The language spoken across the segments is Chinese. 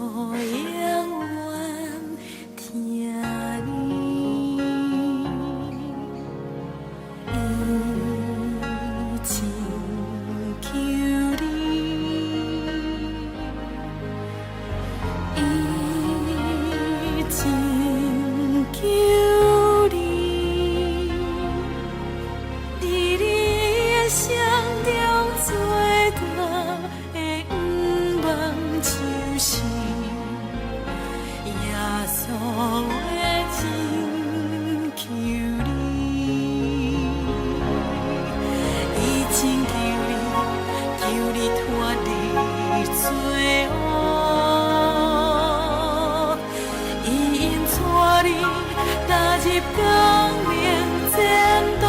永远听你，伊亲求你，伊亲求你，伫你的声中最大的愿望就是。耶稣，我真求你，伊真求你，求你脱离罪恶，伊因带你踏入光明前途。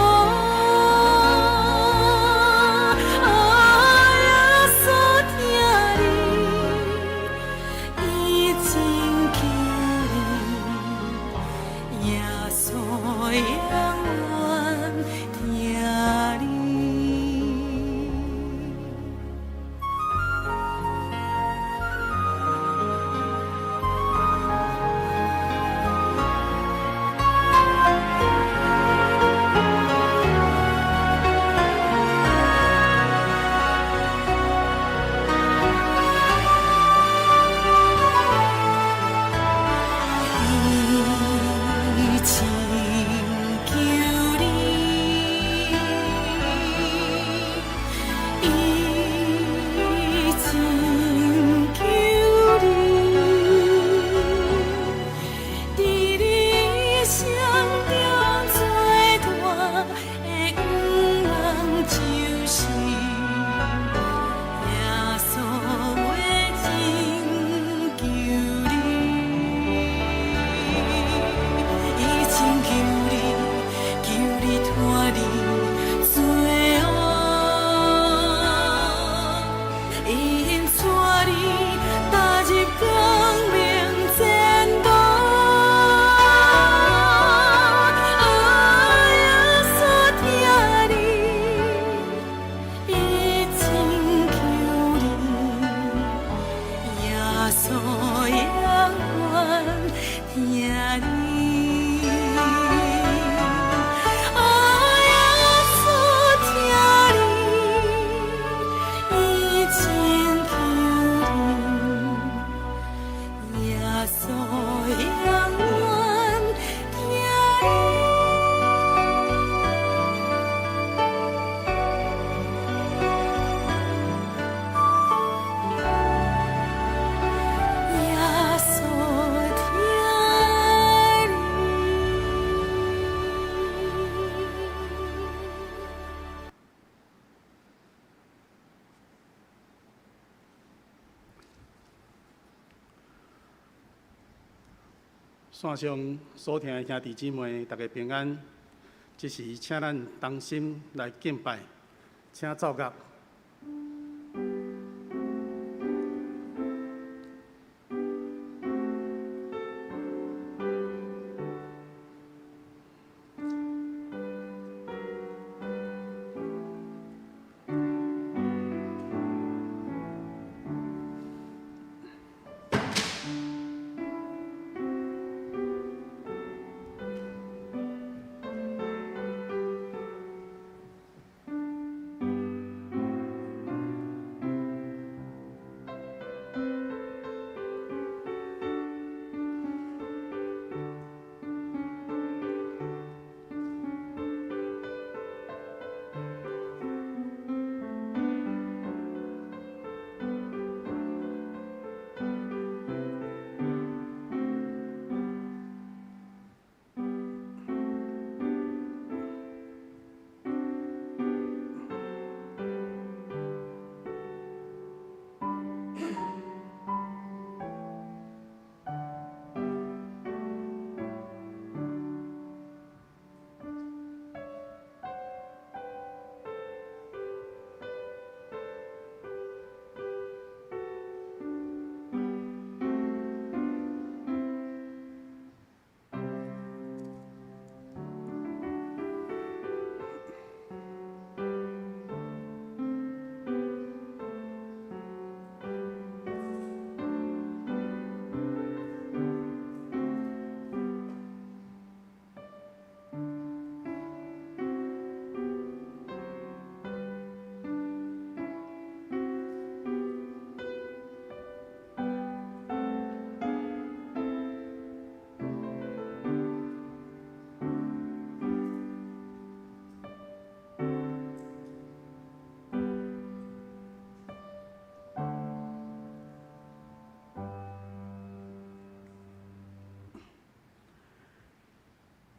耶稣听你，伊真求你。耶稣永远听你。伊亲求你，伊亲求你，伫你声中最大的愿望就是。耶稣，我真求你，伊真求你，求你脱离罪恶，伊因带你踏入光明前途。耶稣听你，伊真求你。耶稣永远听你，耶稣听你，伊真求你，耶稣永远听你。耶稣听你。线上所听的兄弟姊妹，大家平安。这时，请咱同心来敬拜，请奏乐。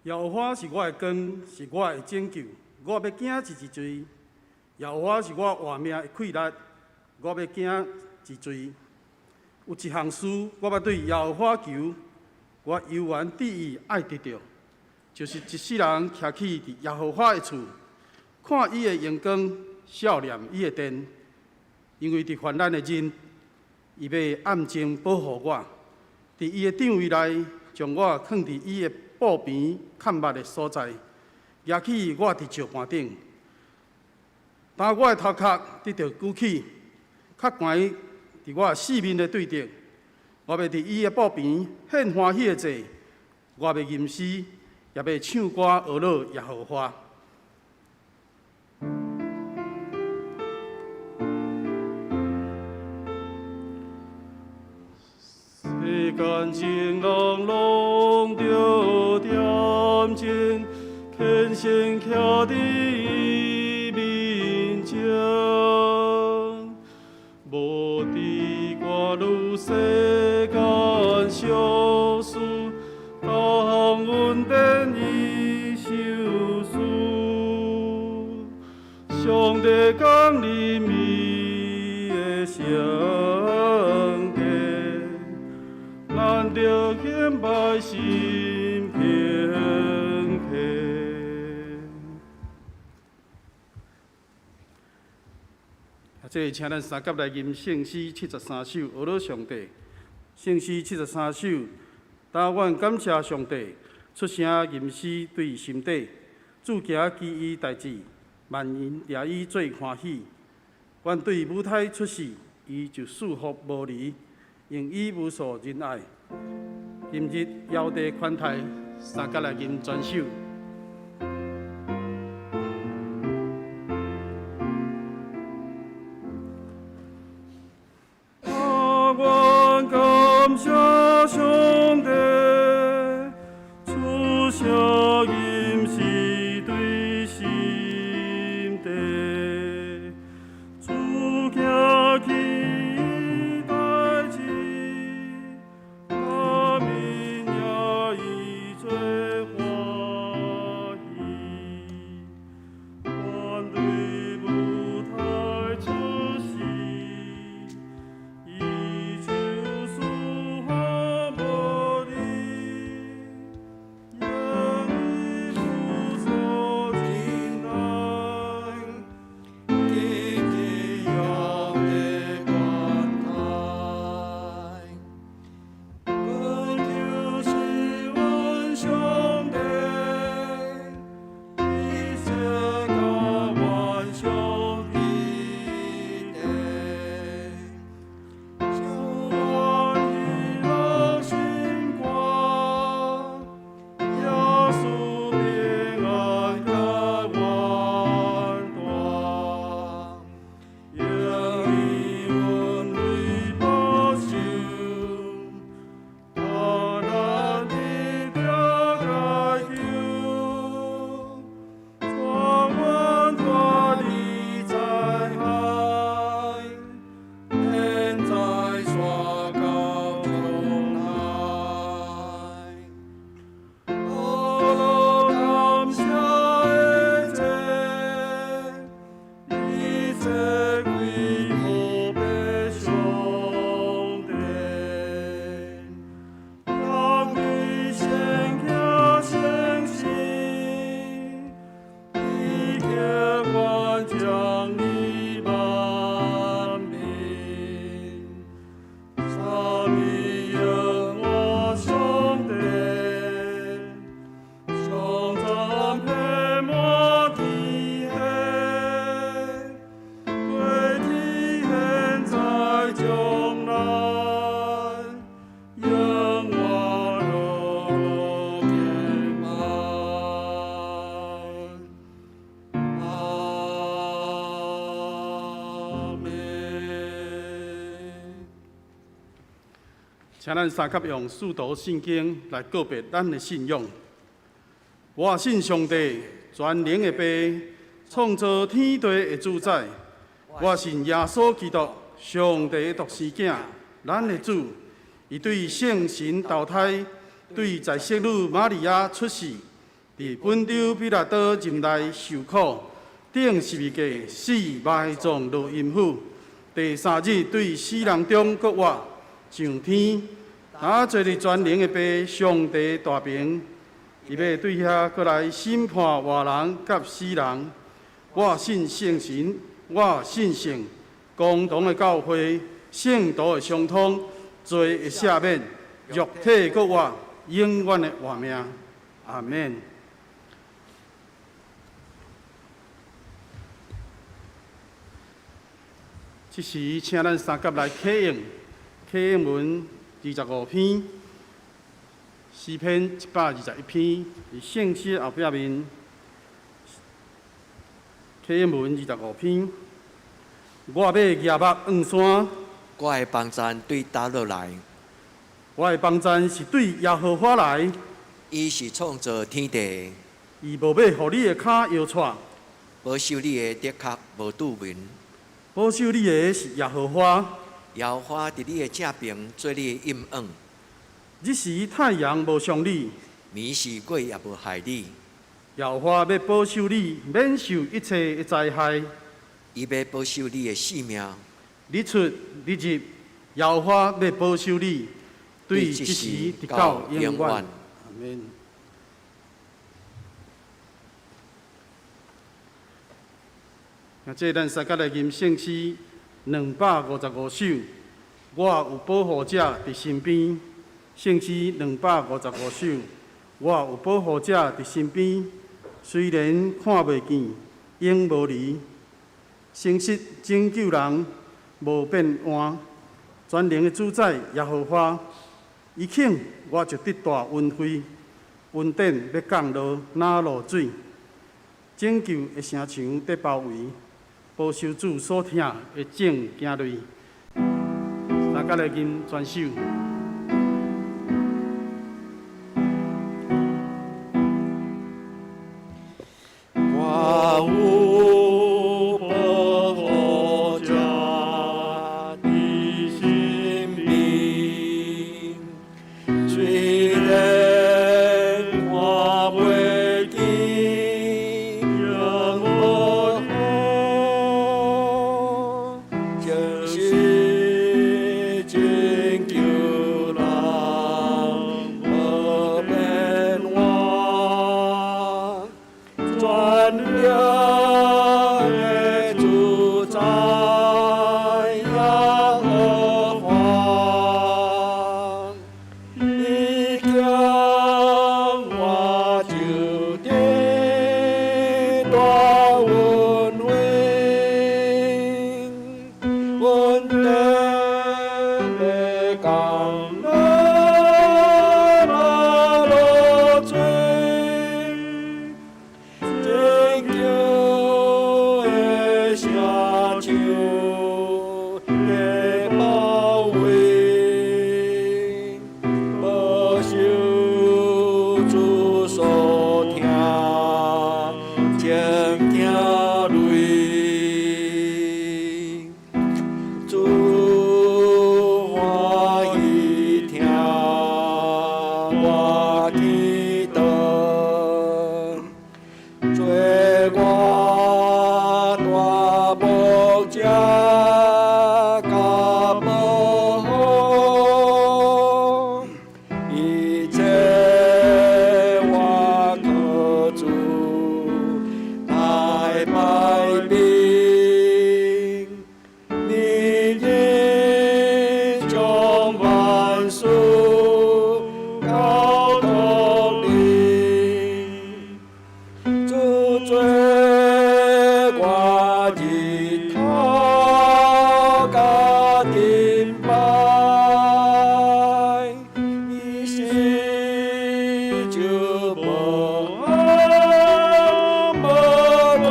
耶和华是我的光，是我的拯救，我要惊一罪。耶和华是我活命的气力，我要惊一罪。有一项事，我要对耶和华求，我犹原伫伊爱得到，就是一世人徛起伫耶和华的厝，看伊的阳光，笑念伊的殿。因为伫患难的日，伊要暗中保护我，伫伊的帐位内，将我放伫伊的布边看密的所在，举起我伫石盘顶。当我的头壳得到举起，较悬伫我四面的对敌，我要伫伊的布边献欢喜的祭，我要吟诗，也要唱歌学乐耶和华。世间情人拢着点睛，虔诚徛伫伊面前。无知我如世间小事，当阮等伊受死。上帝降临伊的圣殿，咱着献拜心平客。这请咱三甲来吟圣诗73首，学乐上帝。圣诗73首，但愿感谢上帝，出声吟诗对心底，主行基伊代志，万人掠伊做欢喜。愿对舞台出世，伊就束缚无离，用伊无数仁爱。今日邀地款台，三甲来吟全首。感谢上帝，出声吟诗对心底，主行其代志，万民也以做欢喜。愿对舞台出世。请咱三甲用四读圣经来告别咱的信仰。我信上帝，全能的爸，创造天地的主宰。我信耶稣基督，上帝的独生子，咱的主。伊对圣神投胎，对在圣女玛利亚出世，伫本州比拉多任内受苦，顶12架死埋葬落阴府。第3日对死人中国话上天，坐伫全能的爸上帝大平，伊要对遐过来审判活人甲死人。我信圣神，我信圣，共同的教会，圣徒的相通，罪的赦免，肉体国活，永远的活命。阿免。这时，请咱三甲来启应，启应文25篇，诗篇121篇，伫圣诗后壁面。启应文25篇，我要举目望山，我的帮赞对倒落来，我的帮赞是对耶和华来，伊是创造天地，伊无要互你的脚摇掣，保守你的的确无拄文。保守你的是耶和华，耶和华伫你的正边做你的阴影，日时太阳无伤你，暝时鬼也无害你。耶和华要保守你，免受一切的灾害。伊要保守你的性命，日出日入，耶和华要保守你，对一时直到永远。阿免。这咱三甲来吟圣诗255首，我有保护者伫身边。圣诗255首，我有保护者伫身边。虽然看袂见，永无离。诚实拯救人，无变换。全能的主宰耶和华，伊肯我就得大恩惠。恩典要降落哪落水？拯救的城墙得包围。保守主所听的正行类，大家来吟全首。我有保护者伫身边，虽然看袂见，仍无诚实拯救人，无变换。全能的主宰耶和华，伊叫我就得大恩惠，恩典的降落那落水。拯救的城墙的包围，保守主所听正行类，主欢喜听我祈祷。做我大牧者，甲保护一切我靠主来摆平，你应将万事交托你。主做我日头甲顶摆，伊是就无无我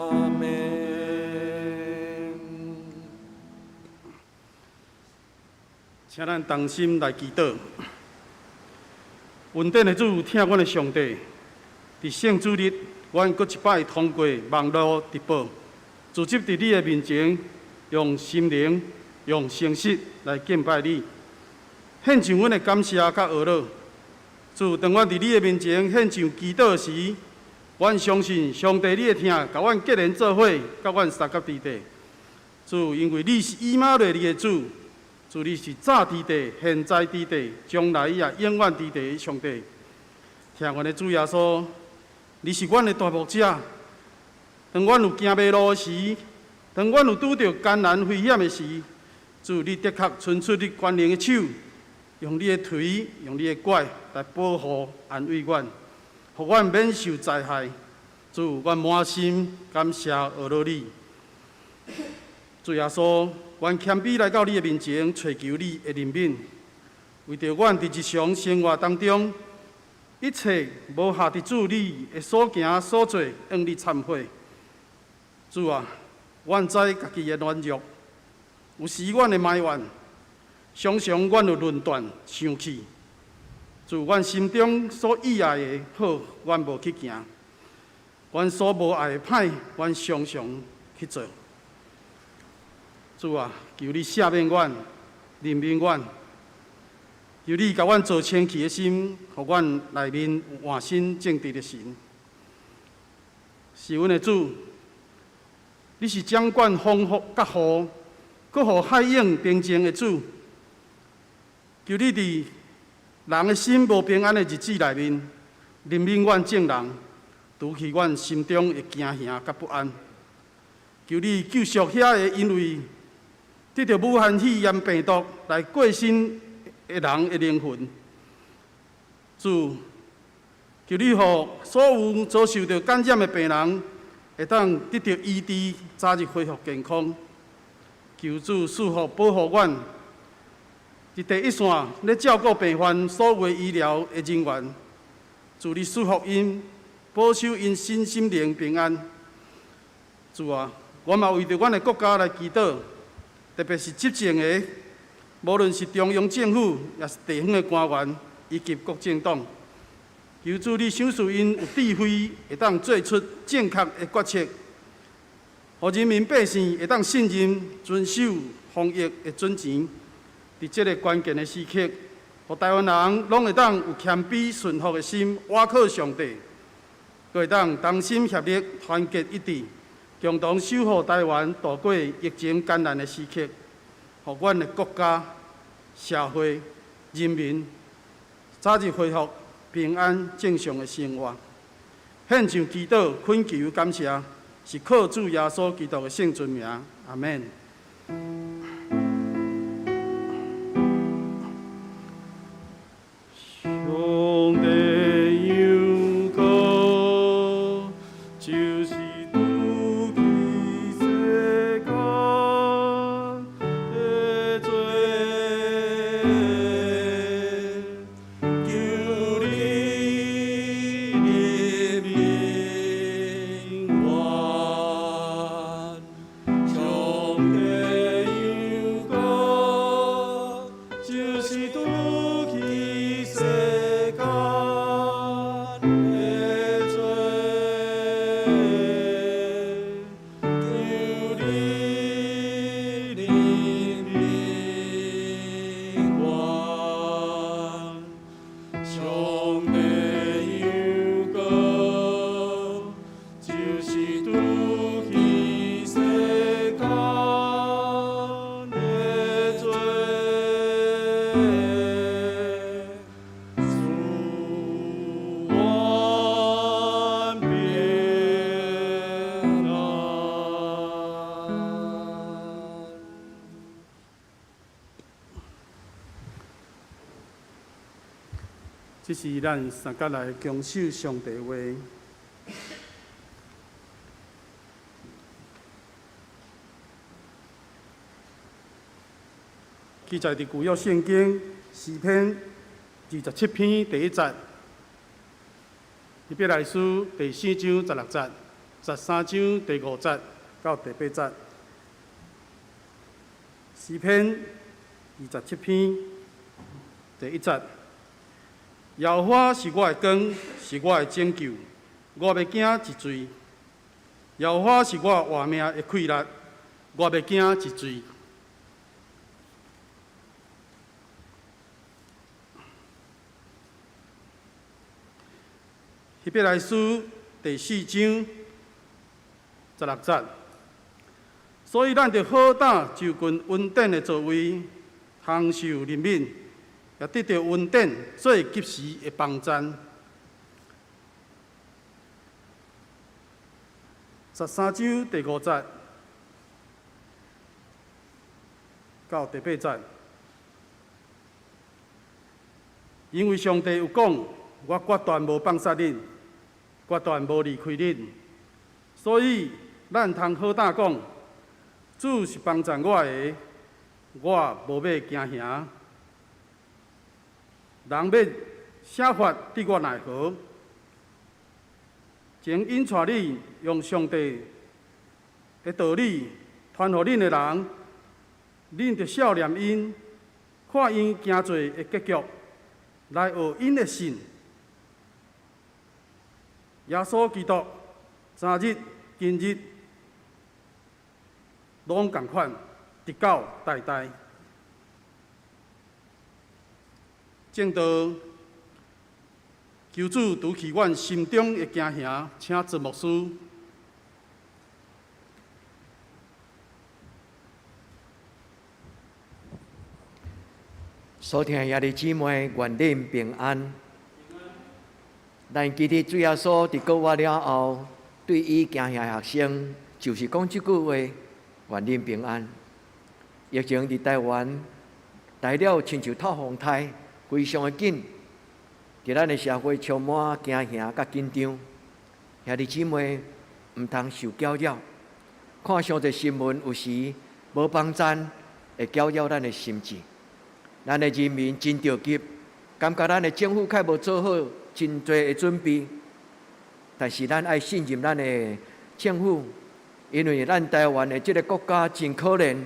阿门。请咱同心来祈祷。稳定的主，听阮的上帝，伫圣主日，阮搁一摆通过网络直播，组织伫你的面前，用心灵、用诚实来敬拜你，献上阮的感谢甲懊恼。主，当阮伫你的面前献上祈祷时，阮相信上帝你会听，甲阮结连做伙，甲阮三角伫地。主，因为你是以马内利的主。主，你是早伫地、现在伫地、将来也永远伫地的上帝。听阮的主耶稣，你是阮的大牧者。当阮有行袂路时，当阮有拄着艰难危险的时，主，你的确伸出你权能的手，用你的腿、用你的拐来保护、安慰阮，互阮免受灾害。主，阮满心感谢懊恼你。主耶稣。阮谦卑来到你的面前，祈求你的怜悯，为着阮伫日常生活当中一切无下伫主你的所行所做，向你忏悔。主啊，阮知家己的软弱，有时阮的埋怨，常常阮有论断、生气。主，阮心中所意爱的好，阮无去行；阮所无爱的歹，阮常常去做。主啊，求你赦免阮，怜悯阮，求你甲阮做清气的心，互阮内面有换心正直的心。是阮的主，你是掌管风雨甲雨，搁互海涌平静的主。求你伫人的心无平安的日子内面，怜悯阮众人，除去阮心中的惊吓甲不安。求你救赎遐个因为得着武汉肺炎病毒来过身的人的灵魂。主，求你互所有遭受到感染的病人会当得到医治，早日恢复健康。求主赐福保护阮，伫第一线咧照顾病患所有医疗的人员。主，你赐福因，保守因身心灵平安。主啊，我嘛为着阮的国家来祈祷。特别是执政的，无论是中央政府，也是地方的官员，以及各政党，求主你赏赐因有智慧，会当做出正确的决策，互人民百姓会当信任、遵守防疫的准则。伫这个关键的时刻，互台湾人拢会当有谦卑顺服的心，倚靠上帝，佮会当同心协力、团结一致。共同守护台湾，度过疫情艰难的时刻，互阮的国家、社会、人民早日恢复平安正常的生活。献上祈祷、恳求、感谢，是靠主耶稣基督的圣尊名，阿门。上帝有个就是这是咱三角来恭守上帝话。记载伫旧约圣经诗篇27篇第1节，以别来书第4章16节， 13章第5节到第8节，诗篇27篇第1节。耶和华是我的光，是我的拯救，我袂惊一罪。耶和华是我活命的气力，我袂惊一罪。希伯来书第4章16节，所以咱着好胆就近稳定的座位，承受任命，也得到稳定最及时的帮赞。13章第5节到第8节，因为上帝有讲，我决断无放杀恁，决断无离开恁，所以咱通好胆讲，主是帮助我的，我无要惊吓。人要写法对我奈何？前引带你用上帝的道理传予恁的人，恁着笑念因，看因行做的结局，来学因的信。耶稣基督昨日、今日拢同款，直到代代。正道求主除去阮心中的惊吓，请字幕师。所听兄弟姊妹，愿恁平安。咱今日主耶稣伫国外了后，对伊惊吓学生，就是讲这句话：愿恁平安。疫情伫台湾来了，亲像透风台，非常的紧。伫咱的社会充满惊吓甲紧张，兄弟姊妹毋通受搅扰。看上侪新闻，有时无帮赞，会搅扰咱的心智。咱的人民真着急，感觉咱的政府较无做好真多的准备。但是咱爱信任咱的政府，因为咱台湾的这个国家真可怜。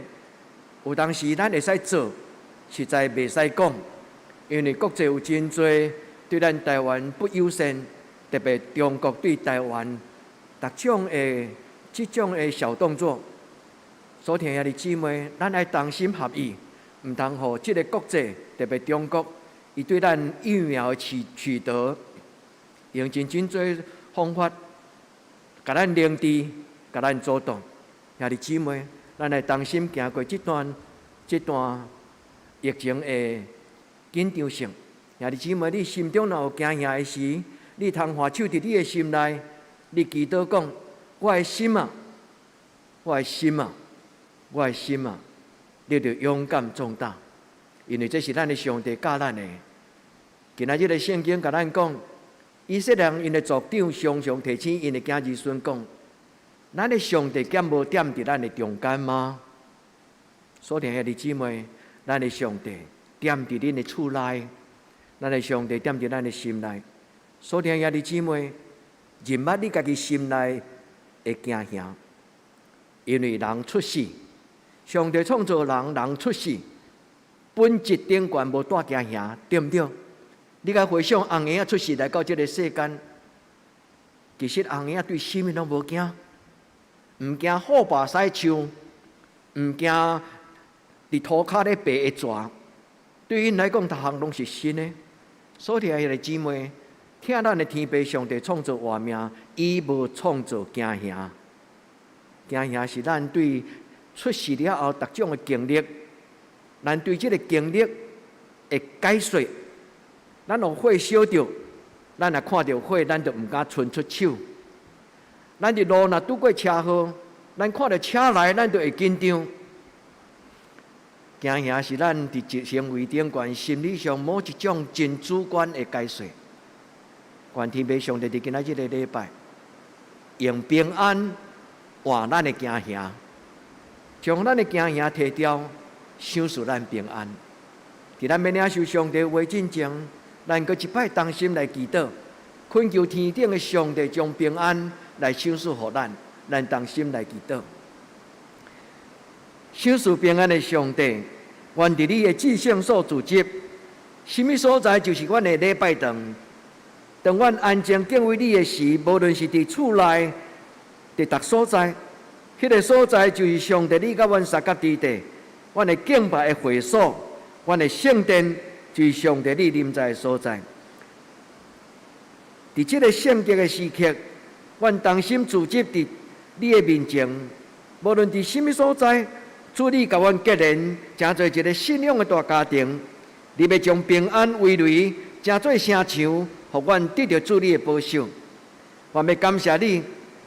有当时咱会使做，实在袂使讲，因为国际有真多对咱台湾不友善，特别中国对台湾各种的这种的小动作。所听兄弟姊妹，咱爱同心合意，毋通互这个国际，特别中国，伊对咱疫苗的取得，用真多方法，甲咱凌迟，甲咱阻挡。兄弟姊妹，咱爱同心行过这段疫情的紧张性。兄弟姊妹，你心中若有惊吓的时，你通下手伫你的心内，你祈祷讲：我的心啊，我的心啊，我的心啊！你着勇敢壮大，因为这是咱的上帝教咱的。今仔日的圣经甲咱讲，以色列人因的族长常常提醒因的子儿孙讲：咱的上帝敢无踮伫咱的中间吗？所听兄弟姊妹，咱的上帝踮伫恁的厝内。咱的上帝踮伫咱的心内，所听兄弟姊妹，认捌你家己心内的惊吓，因为人出世，上帝创造人，人出世，本质顶悬无带惊吓，对毋对？你甲回想红婴仔出世来到这个世间，其实红婴仔对什么拢无惊，毋惊虎豹狮象，毋惊伫涂骹咧爬会蛇，对因来讲，逐项拢是新的。所听兄弟姊妹，听咱的天父上帝创造活命，伊无创造惊吓。惊吓是咱对出世了后各种的经历，咱对这个经历的解说。咱有火烧着，咱若看到火，咱就毋敢伸出手。咱伫路若拄过车祸，咱看到车来，咱就会紧张。惊吓是咱伫行为顶悬心理上某一种真主观的解说。愿天父上帝伫今仔日个礼拜，用平安换咱的惊吓，将咱的惊吓摕掉，享受咱平安。伫咱要领受上帝话之前，咱搁一摆同心来祈祷，恳求天顶的上帝将平安来赏赐予咱，咱同心来祈祷。赏赐平安的上帝，愿伫你的至圣所聚集，什么所在就是阮的礼拜堂。当阮安静敬畏你的时，无论是伫厝内，伫逐所在，迄个所在就是上帝你甲阮三角之地，阮的敬拜的会所，阮的圣殿就是上帝你临在的所在。伫即个圣洁的时刻，阮同心聚集伫你的面前，无论伫什么所在，主你甲阮结连，诚做一个信仰的大家庭。你要将平安围围，诚做城墙，互阮得到主你的保守。我要感谢你，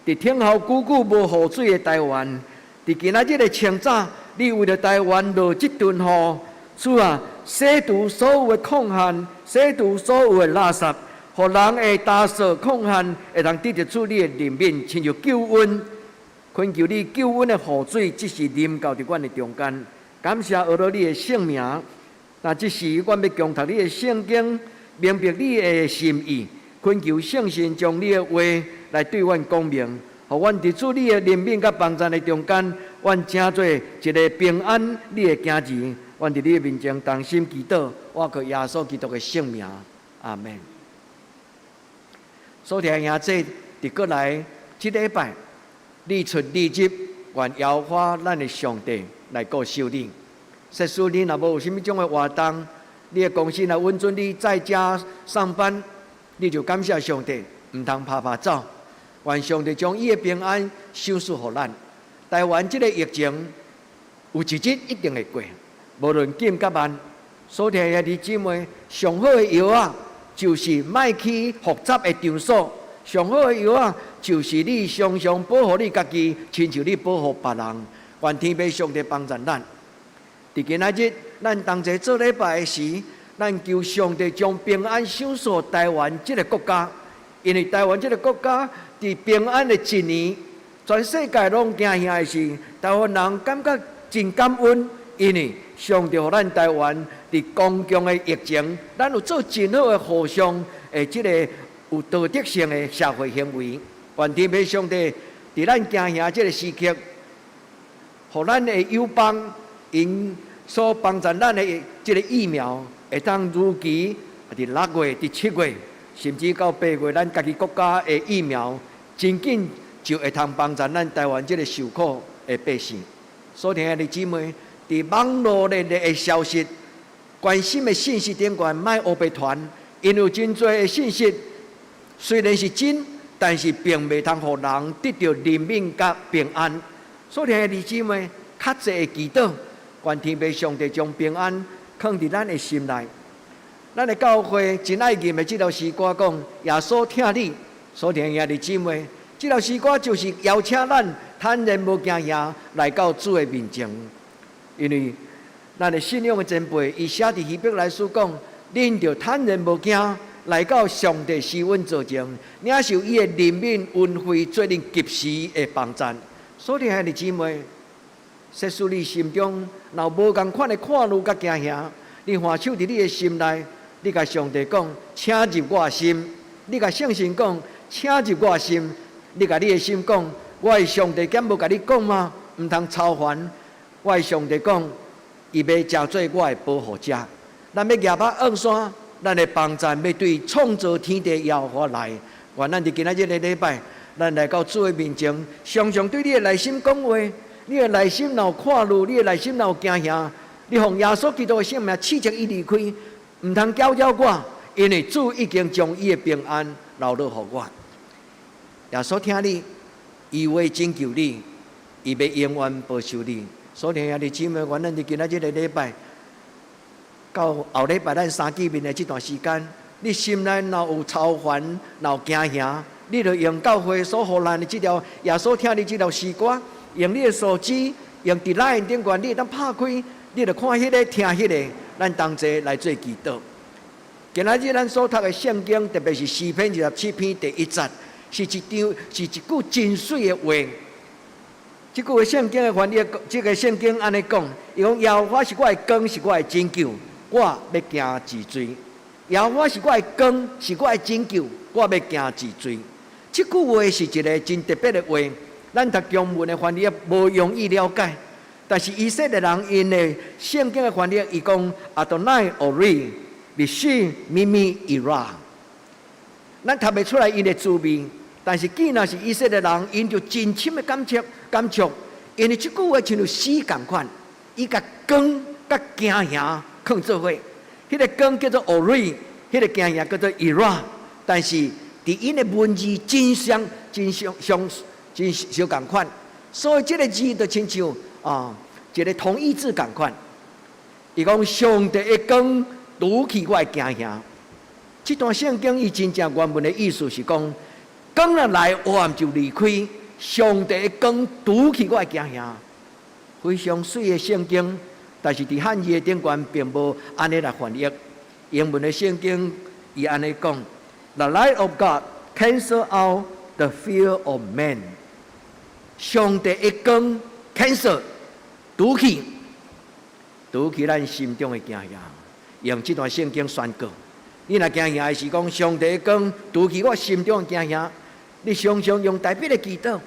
伫天后久久无雨水的台湾，伫今仔日的清早，你为了台湾落这顿雨，主啊，洗除所有的空隙，洗除所有的垃圾。互人会打扫空隙，会通得到主你的怜悯，亲像救恩。恳求你救恩的雨水，即时临到伫阮的中间。感谢学了你的圣名，那即时阮要强读你的圣经，明白你的心意。恳求圣神将你的话来对阮讲明，互阮伫主你的怜悯甲帮助的中间，阮诚做一个平安你的家己。阮伫你的面前同心祈祷，我靠耶稣基督的圣名，阿门。所听兄姐伫过来即礼拜，你出你入，愿摇花咱的上帝来顾守你。实使你若无有啥物种的活动，你的公司若允准你在家上班，你就感谢上帝，毋通拍拍走。愿上帝将伊的平安赏赐予咱。台湾即个疫情有一日一定会过，无论紧甲慢。所听兄弟姊妹，上好的药啊！就是莫去复杂的场所，上好的药啊，就是你常常保护你家己，亲像你保护别人。愿天父上帝帮助咱。伫今仔日，咱同齐做礼拜的时，咱求上帝将平安赏赐台湾这个国家，因为台湾这个国家伫平安的一年，全世界拢惊吓的是，台湾人感觉真感恩，因为上帝予咱台湾。伫公共的疫情，咱有做真好的互相的即个有道德性的社会行为。愿天父上帝伫咱惊吓即个时刻，互咱的友邦因所帮助咱的即个疫苗，会当如期伫6月、伫7月，甚至到8月，咱家己国家的疫苗真紧就会通帮助咱台湾即个受苦的百姓。所听的姊妹，伫网络的消息。关心的信息顶悬，莫乌白传，因有真多的信息虽然是真，但是并未通互人得到怜悯甲平安。所以兄弟姊妹，较济的祈祷，愿天父上帝将平安放伫咱的心内。咱的教会真爱念的这条诗歌讲：耶稣听你。所以兄弟姊妹，这条诗歌就是邀请咱坦然无惊吓来到主的面前，因为。咱的信仰的前辈，伊写伫希伯来书讲，恁着坦然无惊，来到上帝施恩座前，领受伊的怜悯恩惠，做恁及时的帮助。所以兄弟姊妹，实使你心中若无共款的看路甲惊吓，你换手伫你的心内，你甲上帝讲，请入我的心；你甲圣神讲，请入我的心；你甲你的心讲，我的上帝敢无甲你讲吗？毋通操烦。我的上帝讲。伊要成做我的保护者，咱要举把昂山，咱的帮助要对创造天地耶和华来。愿咱伫今仔日的礼拜，咱来到主的面前，常常对你的内心讲话。你的内心若有看路，你的内心若有惊吓，你奉耶稣基督的性命斥责伊离开，毋通搅扰我，因为主已经将伊的平安留落予我。耶稣听你，伊会拯救你，伊要永远保守你。所以兄弟姊妹，愿咱伫今仔日的礼拜，到后礼拜咱三见面的这段时间，你心内若有操烦，若有惊吓，你就用教会所予咱的这条耶稣听你这条诗歌，用你的手机，用伫Line顶悬，你会当拍开，你就看迄个听迄个，咱同齐来做祈祷。今仔日咱所读的圣经，特别是诗篇27篇第1节，是一句真水的话。这句的圣经的翻译，这个圣经安尼讲，伊讲耶和华是我的光，是我的拯救，我要惊治罪。耶和华是我的光，是我的拯救，我要惊治罪。这句话是一个真特别的话，咱读中文的翻译无容易了解。但是以色列人因的圣经的翻译，伊讲 Adonai Ori Bishi Mimi Ira， 咱读袂出来因的滋味。但是既然是以色列人，因就真深的感触，因为这句话像死同款，伊甲光甲惊吓放做伙。迄个光叫做 Ori， 迄个惊吓叫做 Ira， 但是伫因的文字真相同款，所以这个字就亲像一个同义字同款。伊讲上帝的光除去我的惊吓。这段圣经伊真正原文的意思是讲，光若来，黑暗就离开。上帝的光除去我的惊吓，非常水的圣经。但是伫汉语的顶端并无安尼来翻译。英文的圣经伊安尼讲 ：The light of God cancel out the fear of man。上帝的光 cancel 除去咱心中的惊吓。用这段圣经宣告：你若惊吓的是讲上帝的光除去我心中的惊吓，你常常用大笔的祈祷。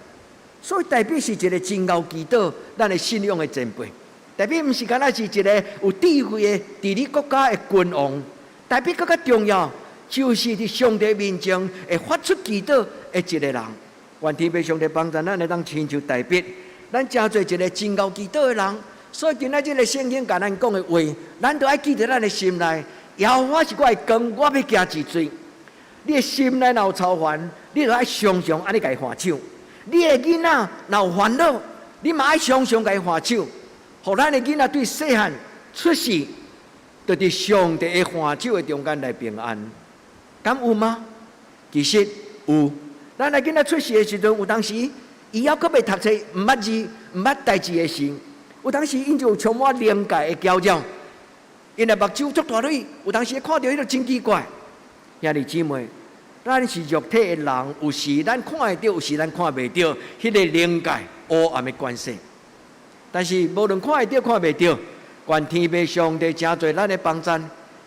所以大笔是一个真熬祈祷，咱的信仰的前辈。大笔毋是干那是一个有智慧的治理国家的君王，大笔更加重要，就是伫上帝面前会发出祈祷的一个人。愿天父上帝帮助咱，来当亲像大笔，咱真做一个真熬祈祷的人。所以今仔日个圣经甲咱讲的话，咱都爱记在咱的心内。耶和华是我的光，我要行治罪。你的心内若有操烦，你就爱常常安尼甲伊还手。你的囡仔若有烦恼，你嘛爱常常甲伊还手。互咱的囡仔对细汉出世，就伫上帝的还手的中间来平安。敢有吗？其实有。咱的囡仔出世的时阵，有当时伊还阁未读册，毋捌字，毋捌代志的时，有当时因就充满灵界的搅扰，因的目睭足大蕊，有当时看到迄个真奇怪。兄弟姊妹，咱是肉体的人，有时咱看会到，有时咱看袂到，迄个灵界黑暗的关系。但是无论看会到看袂到，愿天父上帝真侪咱的帮助。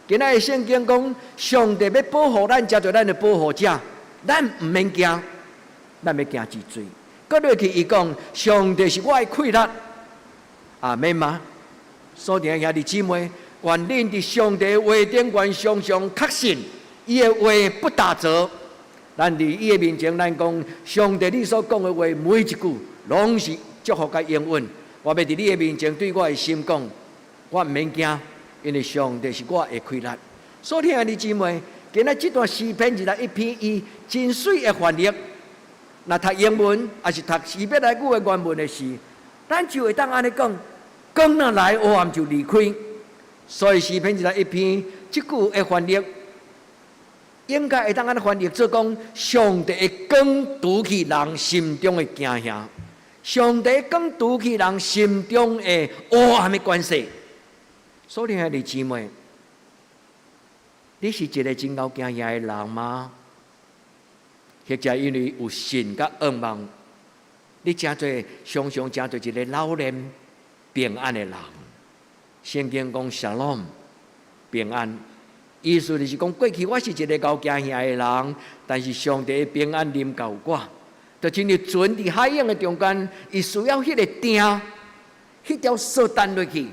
今仔日圣经讲，上帝要保护咱，真侪咱的保护者，咱毋免惊，咱要惊治罪。搁落去伊讲，上帝是我的气力，阿免吗？所以兄弟姊妹，愿恁伫上帝的话顶，愿常常确信，伊的话不打折。咱伫伊的面前，咱讲，上帝你所讲的话，每一句拢是祝福甲应允。我要伫你的面前对我的心讲，我毋免惊，因为上帝是我的气力。所以兄弟姊妹，今仔这段诗篇21篇，伊真水的翻译。若读英文，还是读希伯来语的原文的时，咱就会当安尼讲：光若来，黑暗就离开。所以诗篇21篇这句的翻译，应该会当安尼翻译做讲：上帝的光除去人心中的惊吓。上帝光除去人心中的黑暗的关系。所以兄弟姊妹，你是一个真够惊吓的人吗？或者因为有信甲恶梦，你常常真做一个老练平安的人。圣经讲 Shalom 平安，意思就是讲过去我是一个够惊吓的人，但是上帝的平安临到我。就亲像船伫海洋的中间，伊需要迄个钉，迄条绳弹落去，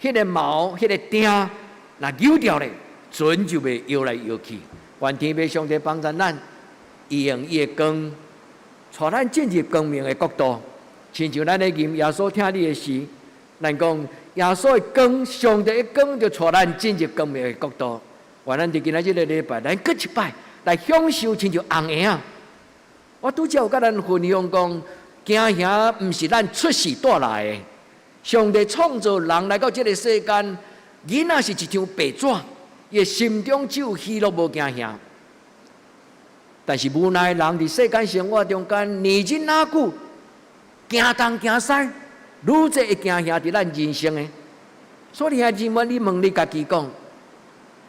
迄个锚，迄个钉，若扭掉咧，船就袂摇来摇去。愿天父上帝帮助咱，伊用伊的光，带咱进入光明的国度。亲像咱咧念耶稣听你的时，咱讲耶稣的光，上帝的光就带咱进入光明的国度。愿咱伫今仔日个礼拜，咱搁一摆来享受，亲像红婴啊！我拄则有甲咱分享讲，惊吓毋是咱出世带来的。上帝创造人来到这个世间，囡仔是一张白纸，伊心中只有喜乐无惊吓。但是无奈人伫世间生活中间，年日哪久，行东行西，愈侪会惊吓伫咱人生的。所以兄弟们，你问你家己讲，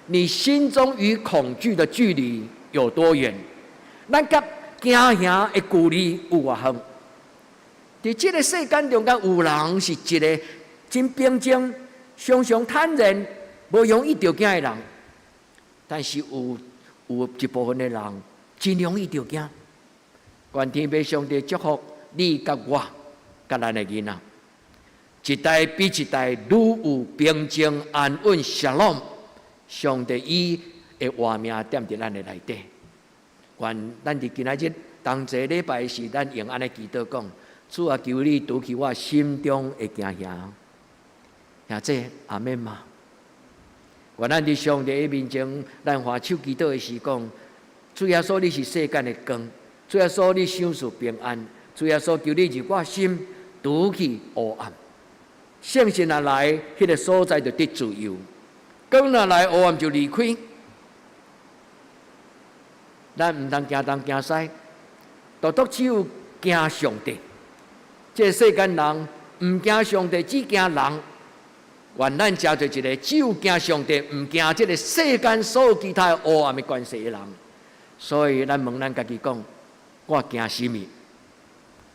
你心中与恐惧的距离有多远？咱甲惊吓的距离有偌远？伫这个世间中间，有人是一个真平静、常常坦然、无容易着惊的人，但是有一部分的人真容易着惊。愿天父上帝祝福你甲我，甲咱的囡仔，一代比一代愈有平静安稳祥乐。上帝伊的活命踮伫咱的内底。愿咱伫今仔日同一礼拜是咱用安尼祈祷讲：主啊，求你除去我心中的惊吓。兄弟，阿免嘛。愿咱伫上帝的面前，咱欢手祈祷的时讲：主耶稣，你是世间的光；主耶稣，你享受平安；主耶稣，求你入我心，除去黑暗。圣神若来，迄个所在就得自由；光若来，黑暗就离开。咱毋通惊东惊西，独只有惊上帝。这世间人毋惊上帝，只惊人。愿咱成做一个只有惊上帝，毋惊这个世间所有其他黑暗的关系的人。所以咱问咱家己讲：我惊什么？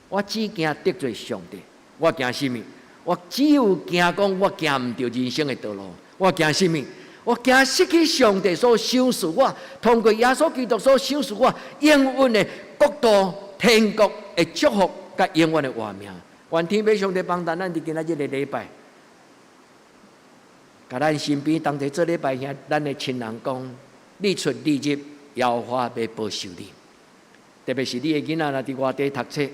我只惊得罪上帝。我惊什么？我只有惊讲我行毋到人生的道路。我惊什么？我惊失去上帝所赏赐我，通过耶稣基督所赏赐我永远的国度、天国的祝福，甲永远的活命。愿天父上帝帮咱伫今仔日的礼拜。甲咱身边当地做礼拜兄，咱的亲人讲：你出你入，耶和华要保守你。特别是你的囡仔若伫外地读册，伫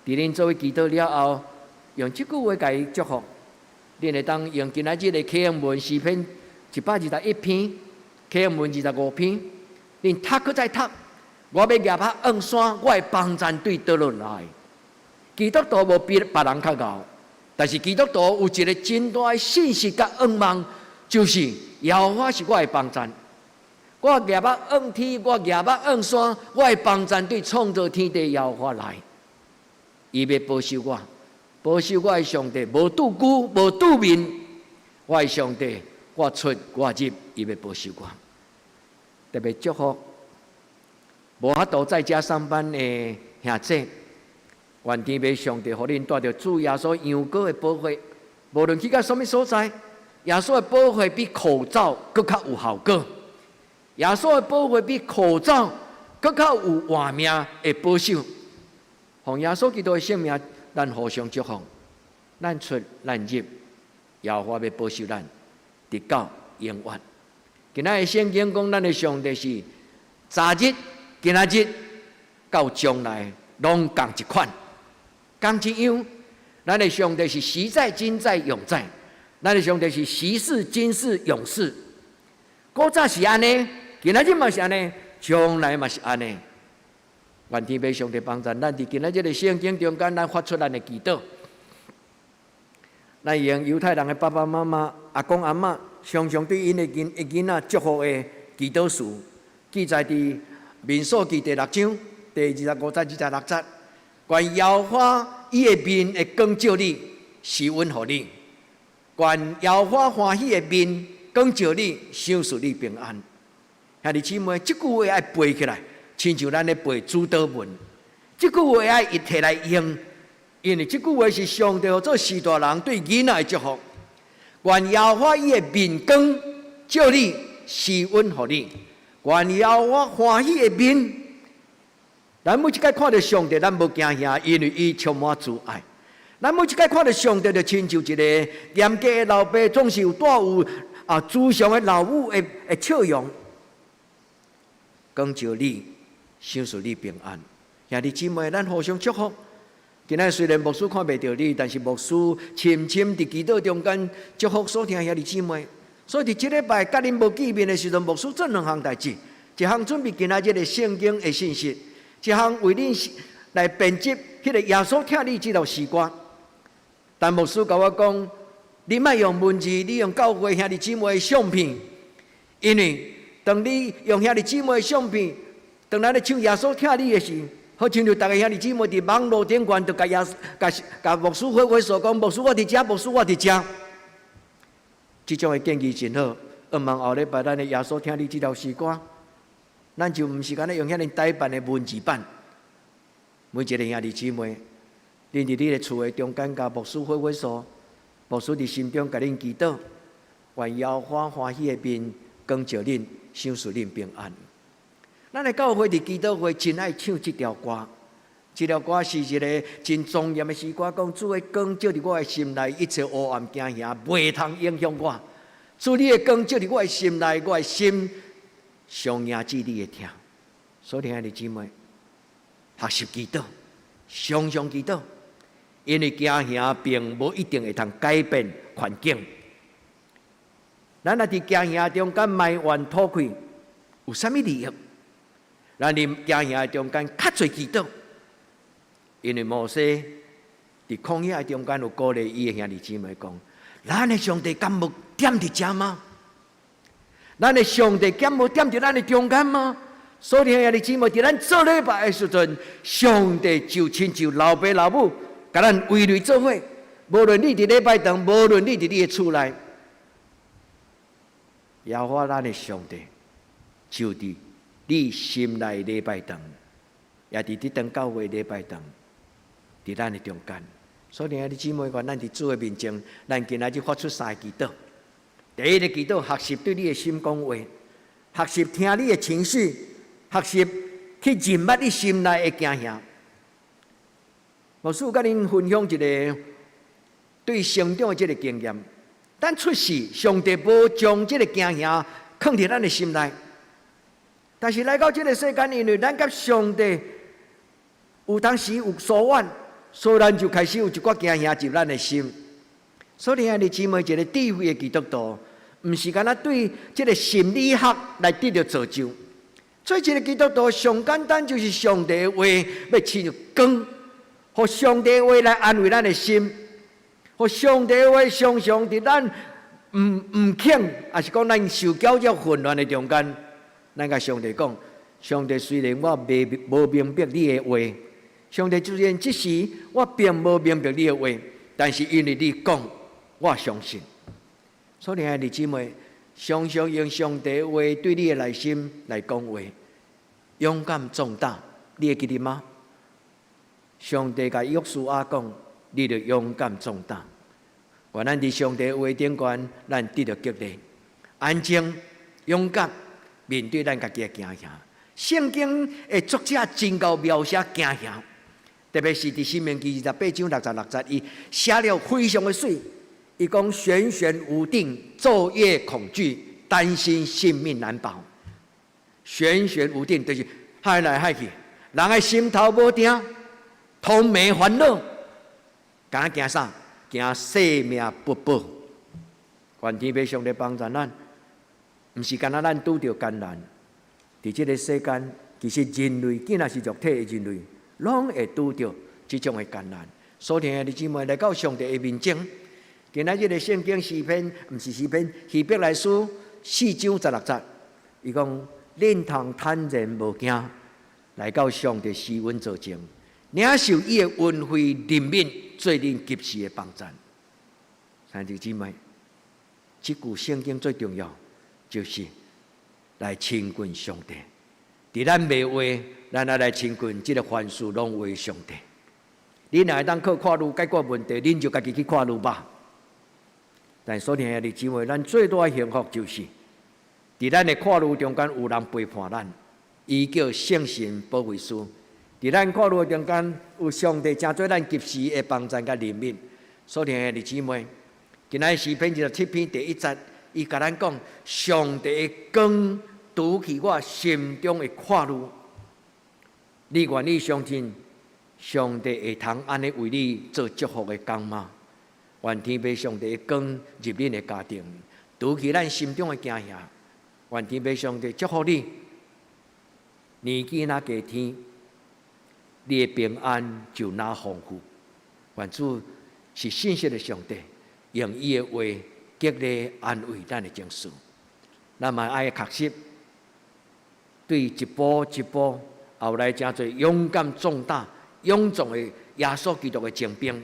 恁做祈祷了后，用即句话甲伊祝福。恁会当用今仔日的启示文诗篇121篇，启示文25篇，恁读搁再读。我要举拍昂山，我的帮助对倒落来。基督徒无比别人较高。但是基督徒有一个真大的信息甲愿望，就是耶和华是我的帮助。我举目望天，我举目望山，我的帮助对创造天地耶和华来。伊要保守我，保守我的上帝，无拄久，无拄面。我的上帝，我出我入，伊要保守我。特别祝福无法度在家上班的兄弟。愿天父上帝，互恁带着主耶稣羊羔的保护，无论去到什么所在，耶稣的保护比口罩更较有效果。耶稣的保护比口罩更较有活命的保守。奉耶稣基督的圣名，咱互相祝福，咱出咱入，耶和华要保守咱，直到永远。今仔日圣经讲，咱的上帝是昨日、今仔日到将来拢共一款。同一样，咱的上帝是昔在、今在、永在；咱的上帝是昔世、今世、永世。古早是安尼，今仔日嘛是安尼，将来嘛是安尼。愿天父上帝帮助咱伫今仔日的圣经中间，咱发出咱的祈祷。咱用犹太人的爸爸妈妈、阿公阿嬷，常常对因的囡仔祝福的祈祷词，记载伫民数记第6章第25节、26节。愿耶和华伊的面会光照你，施恩予你；愿耶和华欢喜的面光照你，赏赐你平安。兄弟姊妹，这句话要背起来，亲像咱咧背主祷文。这句话要一摕来用，因为这句话是上帝做许大人对囡仔的祝福。愿耶和华伊的面光照你，施恩予你；愿耶和华欢喜的面。咱每一摆看到上帝，咱无惊吓，因为伊充满慈爱。咱每一摆看到上帝，就亲像一个严格的老爸，总是有带有慈祥的老母的笑容，光照你，赏赐你平安。兄弟姊妹，咱互相祝福。今仔虽然牧师看袂到你，但是牧师深深伫祈祷中间祝福所听兄弟姊妹。所以伫这礼拜甲恁无见面的时阵，牧师做2项代志：一项准备今仔日的圣经的信息。一项为恁来编辑迄个耶稣听你这条诗歌，但牧师甲我讲，你莫用文字，你用教会兄弟姊妹的相片，因为当你用兄弟姊妹的相片，当咱咧唱耶稣听你的时，好像就大家兄弟姊妹伫网络顶悬，就甲牧师挥手讲，牧师我伫遮，牧师我伫遮。这种的建议真好，希望后礼拜咱的耶稣听你这条诗歌。咱就毋是干咧用遐尼台版的文字版，每一个兄弟姊妹，恁伫你的厝的中间，甲牧师挥手，牧师伫心中甲恁祈祷，愿耶和华欢喜的面光照恁，赏赐恁平安。咱的教会伫祈祷会真爱唱这条歌，这条歌是一个真庄严的诗歌，讲主的光照伫我的心内，一切黑暗惊吓袂通影响我。主你的光照伫我的心内，我的心上赢至你的听。所以，兄弟姊妹，学习祈祷，常常祈祷，因为惊吓并无一定会通改变环境。咱若伫惊吓中间埋怨吐气，有啥物利益？咱伫惊吓中间较侪祈祷，因为摩西伫旷野中间有鼓励伊的兄弟姊妹讲：咱的上帝敢无点伫遮吗？咱的上帝敢无点伫咱的中间吗？所以兄弟姊妹，伫咱做礼拜的时阵，上帝就亲像老爸老母，甲咱围内做伙。无论你伫礼拜堂，无论你伫你的厝内，耶和华咱的上帝就伫你心内礼拜堂，也伫伫堂教会礼拜堂，伫咱的中间。所以兄弟姊妹，咱伫主的面前，咱今仔日发出三个祈祷。第一个祈祷，学习对你的心讲话，学习听你的情绪。学习去认捌你心内的惊吓。牧师甲恁分享一个对成长的这个经验。咱出世，上帝无将这个惊吓放伫咱的心内，但是来到这个世间，因为咱甲上帝有当时有疏远，所以咱就开始有一寡惊吓入咱的心。所以兄弟姊妹，一个智慧的基督徒，毋是干那对这个心理学来得到造就。做一个基督徒上简单，就是上帝的话要亲像光，互上帝的话来安慰咱的心，互上帝的话常常伫咱唔肯，也是讲咱受搅扰混乱的中间，咱甲上帝讲：上帝虽然我无明白你的话，上帝虽然即时我并无明白你的话，但是因为你讲，我相信。所以兄弟姊妹，常常用上帝的话对你的内心来讲话，勇敢壮大。你会记得吗？上帝甲约书亚讲：你着勇敢壮大。愿咱伫上帝的话顶悬，咱得到激励，安静、勇敢面对咱家己的惊吓。圣经的作者真够描写惊吓，特别是伫《申命记》28章66节，伊写了非常的水。伊讲悬悬无定，昼夜恐惧，担心性命难保。悬悬无定就是害来害去，人的心头无定，通迷烦恼，敢惊啥？惊性命不保。愿天父上帝帮助咱，毋是干那咱拄着艰难，伫即个世间，其实人类既然是肉体的人类，拢会拄着即种的艰难。所以兄弟姊妹来到上帝的面前。今仔日的圣经诗篇，毋是诗篇，希伯来书4章16节，伊讲：恁通坦然无惊，来到上帝施恩座前，领受伊的恩惠怜悯，做恁及时的帮助。兄弟姊妹，这句圣经最重要，就是来亲近上帝。伫咱袂话，咱也来亲近这个凡事拢为上帝。恁若会当靠看路解决问题，恁就家己去看路吧。但所以兄弟姊妹，咱最大的幸福就是，伫咱的看路中间有人陪伴咱，伊叫圣神保惠师。伫咱看路中间有上帝真做咱及时的帮助甲怜悯。所以兄弟姊妹，今仔诗篇27篇第1节，伊甲咱讲：上帝的光拄起我心中的看路。你愿意相信上帝会通安尼为你做祝福的工吗？愿天父上帝的光入恁的家庭，拄起咱心中的惊吓。愿天父上帝祝福你，年纪哪加添，你的平安就哪丰富。愿主是信实的上帝，用伊的话激励安慰咱的情绪。咱嘛爱学习，对一步一步后来真侪勇敢壮大、勇壮的耶稣基督的精兵。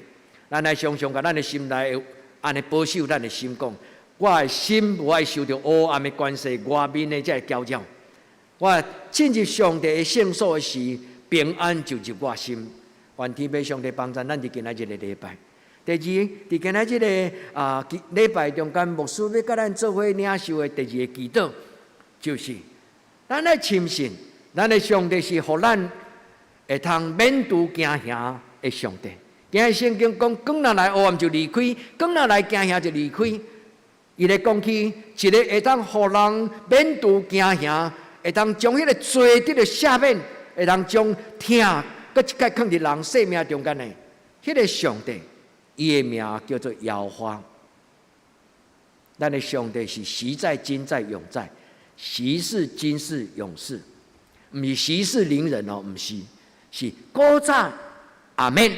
咱来常常甲咱的心内安尼保守咱的心讲：我的心无爱受到黑暗的关系，外面的这搅扰。我进入上帝的圣所的时，平安就入我心。愿天父上帝帮助咱伫今仔日的礼拜。第二，伫今仔日的礼拜中间，牧师要甲咱做伙领受的第二个祈祷，就是咱来深信咱的上帝是互咱会通免除惊吓的上帝。今日圣经讲，光若来黑暗就离开，光若来惊吓就离开。伊咧讲起一个会当互人免除惊吓，会当将迄个罪得到赦免，会当将疼搁一概放伫人生命中间的，迄个上帝，伊的名叫做耶和华。咱的上帝是昔在、今在、永在，昔是、今是、永是，毋是息事宁人哦，毋是，是古早阿免，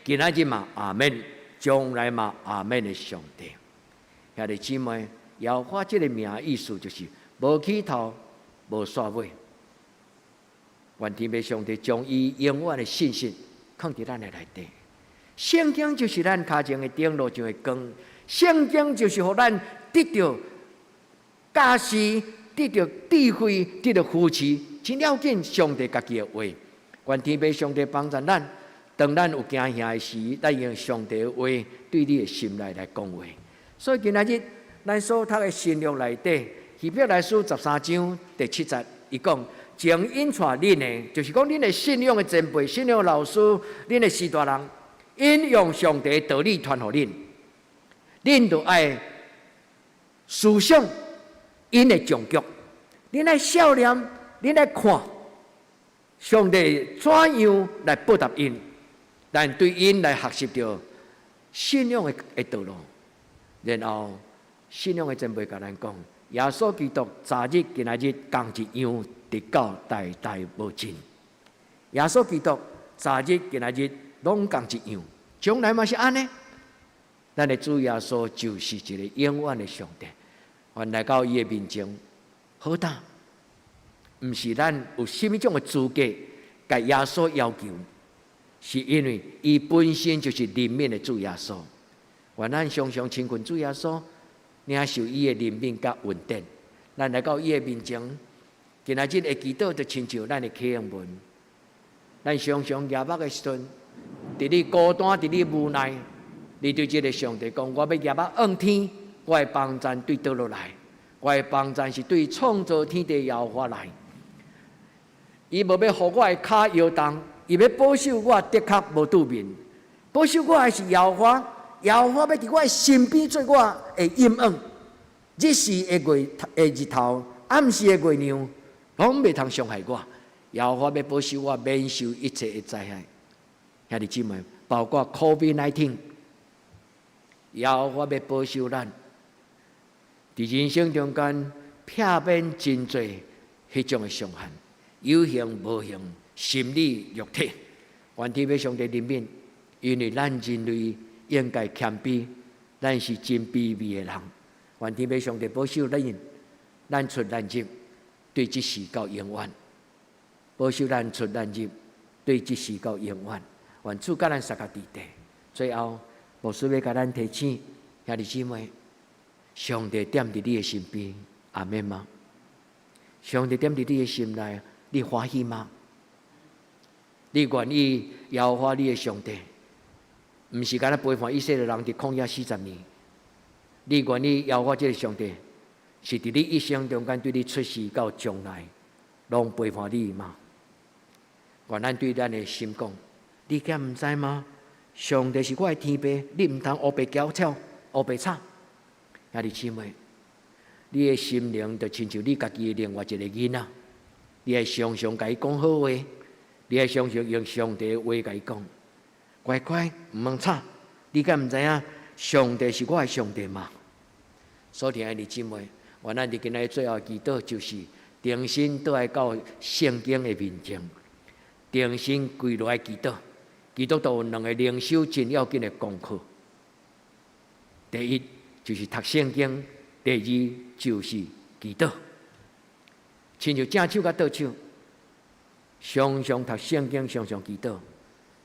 今仔日嘛阿免，将来嘛阿免的上帝。兄弟姊妹，耶和华这个名的意思就是无起头，无煞尾。愿天父上帝将伊永远的信心放伫咱的内底。圣经就是咱脚前的灯，路上的光。圣经就是互咱得到教示，得到智慧，得到扶持，真了解上帝家己的话。愿天父上帝帮助咱，当咱有惊吓的时，咱用上帝的话对你的心内来讲话。所以今仔日咱所读的新约内底，希伯来书13章第7节，伊讲：将引带恁的，就是讲恁的信仰的前辈、信仰的老师、恁的师大人，引用上帝的道理传互恁，恁就爱思想因的终局，恁爱笑脸，恁爱看上帝怎样来报答因，咱对因来学习到信仰的道路。然后，信仰的前辈甲咱讲，耶稣基督昨日、今仔日同一样，直到代代无尽。耶稣基督昨日、今仔日拢同一样，将来嘛是安尼。咱的主耶稣就是一个永远的上帝，愿来到伊的面前，好呾，毋是咱有甚物种的资格，甲耶稣要求，是因为伊本身就是怜悯的主耶稣。愿咱常常亲近主耶稣，领受伊的怜悯甲恩典。咱来到伊的面前，今仔日的祈祷就亲像咱的启应文。咱常常夜晚的时阵，伫你孤单，伫你无奈，你对这个上帝讲：我要夜晚望天，我的帮助对倒落来，我的帮助是对创造天地耶和华来。伊无要互我的脚摇动，伊要保守我的确无拄面，保守我的是耶和华。耶和华要伫我的身边做我的阴影，日时的日头，暗时的月亮，拢袂通伤害我。耶和华要保守我免受一切的灾害。兄弟姊妹，包括 COVID-19， 耶和华要保守咱，伫人生中间避免真多迄种的伤害，有形无形，心理肉体。愿天父上帝怜悯，因为咱人类应该谦卑，咱是真卑微的人。愿天父上帝保守咱出咱入，对这世到永远。保守咱出咱入，对这世到永远。愿主甲咱三个伫地。最后，牧师要甲咱提醒，兄弟姊妹，上帝踮伫你的身边，阿们吗？上帝踮伫你的心内，你欢喜吗？你愿意摇花你的上帝？毋是干那陪伴以色列人伫旷野40年，你愿意邀我这个上帝，是伫你一生中间对你出世到将来，拢陪伴你吗？愿咱对咱的心讲，你敢毋知吗？上帝是我的天父，你毋通黑白交叉、黑白吵。兄弟姊妹，你的心灵就亲像你家己的另外一个囡仔，你会常常甲伊讲好话，你会常常用上帝的话甲伊讲。乖乖，毋通吵！你敢毋知影？上帝是我的上帝吗？所听的姊妹，愿咱伫今日最后祈祷就是定心倒来到圣经的面前，定心跪落来祈祷。基督徒有2个灵修真要紧的功课：第一就是读圣经，第二就是祈祷。亲像正手甲倒手，常常读圣经，常常祈祷。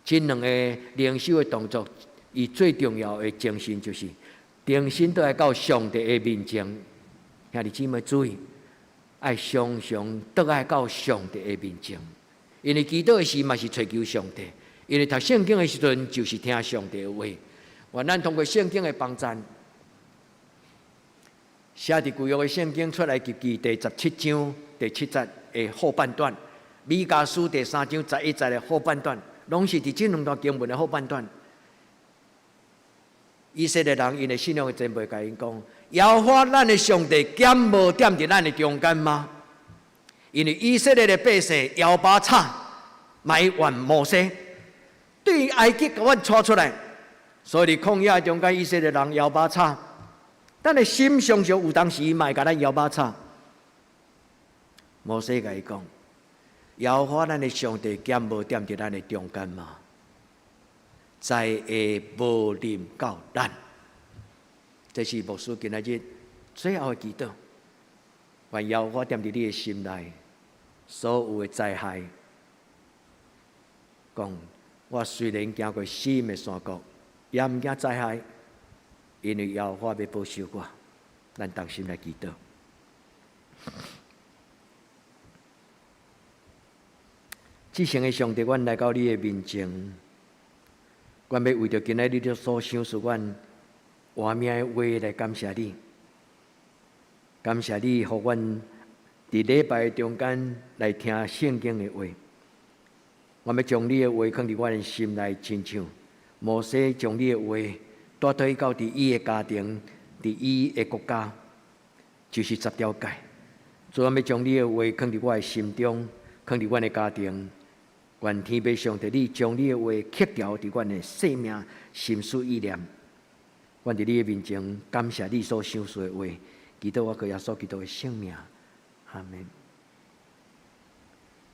这2个灵修的动作，伊最重要的精神就是定心倒来到上帝的面前。兄弟姊妹注意，爱常常倒来到上帝的面前，因为祈祷的时嘛是追求上帝，因为读圣经的时阵就是听上帝的话。愿咱通过圣经的帮助，写伫旧约的圣经出来，记第17章第7节的后半段。米迦书第3章11节的后半段，拢是伫这两段经文的后半段。以色列人因的信仰的前辈甲因讲：耶和华咱的上帝减无踮伫咱的中间吗？因为以色列的百姓摇把叉埋怨摩西，对埃及甲阮带出来，所以旷野中间以色列人摇把叉，咱的心常常有当时嘛会甲咱摇把叉。摩西甲伊讲：耶和华咱的上帝减无踮伫咱的中间吗？灾会无临到咱。这是牧师今仔日最后的祈祷。愿耶和华踮伫你的心内，所有的灾害，讲我虽然行过死荫的山谷，也毋惊灾害，因为耶和华要保守我。咱同心来祈祷。至圣的上帝，阮来到你的面前，阮要为着今仔日你所想事，阮活命的话来感谢你。感谢你，互阮伫礼拜中间来听圣经的话。我要将你的话放伫阮的心内，亲像摩西将你的话带退到伫伊的家庭、伫伊的国家，就是10条诫。主，我要将你的话放伫我的心中，放伫阮的家庭。愿天父上帝，你将你的话刻条伫阮的生命、心思意念。阮伫你的面前，感谢你所想说的话，祈祷我靠耶稣基督的圣名，阿门。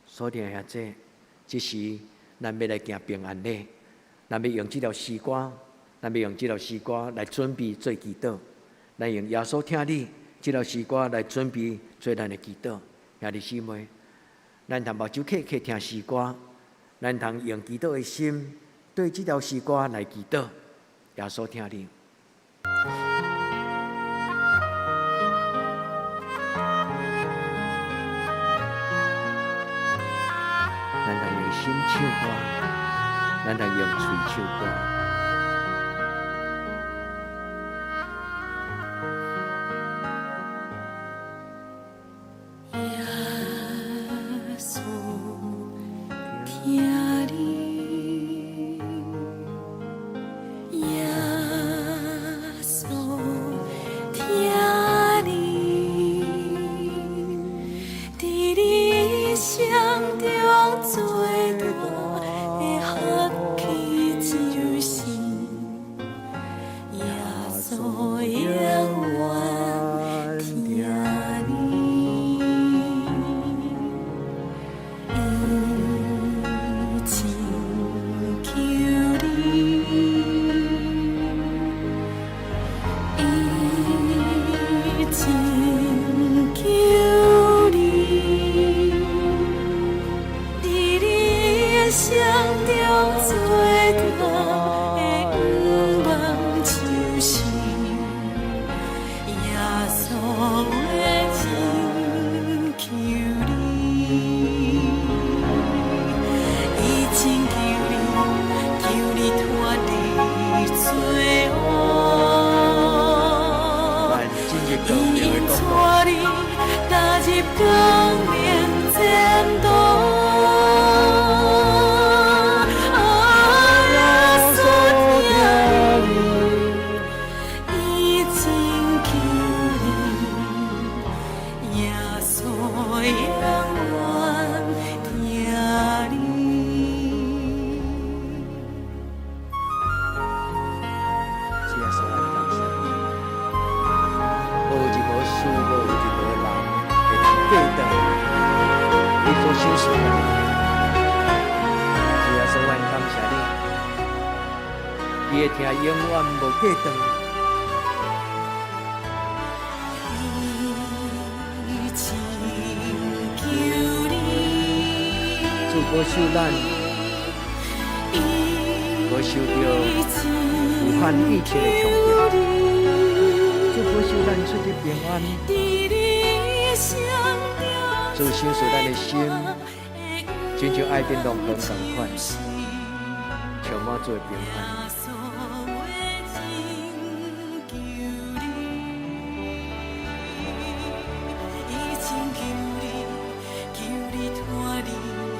所听下这时咱要来行平安礼，咱要用这条诗歌，来准备做祈祷。咱用耶稣听你这条诗歌来准备做咱的祈祷。兄弟姊妹，咱通目睭闭听诗歌。咱通用祈祷的心对这条诗歌来祈祷，耶稣听你。咱通用心唱歌，咱通用嘴唱歌。我受咱，我受到有限一切的冲击，主我受咱出入平安，主享受咱的心，亲像爱变龙腾同款，充满做平安。求你拖你。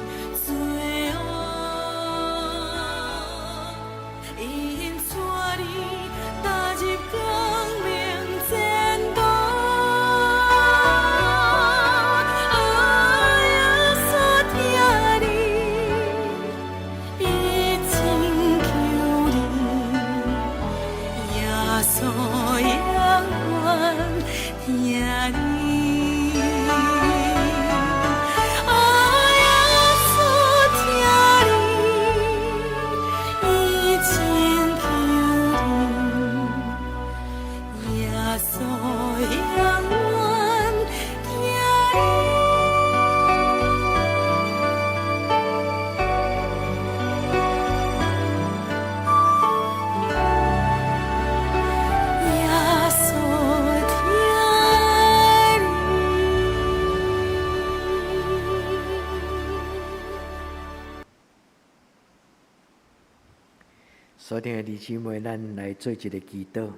听的弟兄姊妹，咱来做一个祈祷。